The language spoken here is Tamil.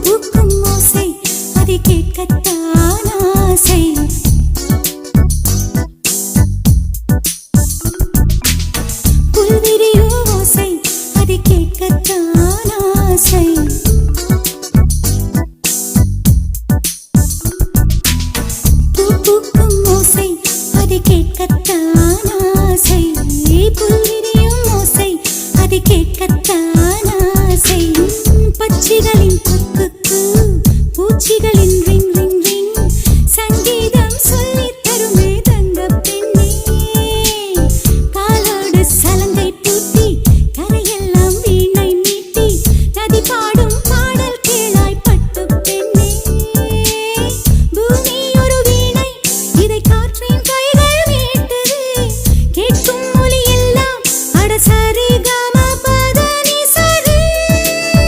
பூக்கும் ஓசை அதை கேட்கத்தான் ஆசை. புல்விரியும் ஓசை அதை கேட்கத்தான் ஆசை. பூக்கும் ஓசை அதை கேட்கத்தான் ஆசை. புல்விரியும் ஓசை அதை கேட்கத்தான் ஆசை. பட்சிகளின் குக்கு பூச்சிகளின் ரிங் ரிங் ரிங் சங்கீதம் சொல்லித் தருமே தங்க பெண்ணே. காலோடு சலங்கை பூட்டி கரையெல்லாம் வீணை மீட்டி நதி பாடும்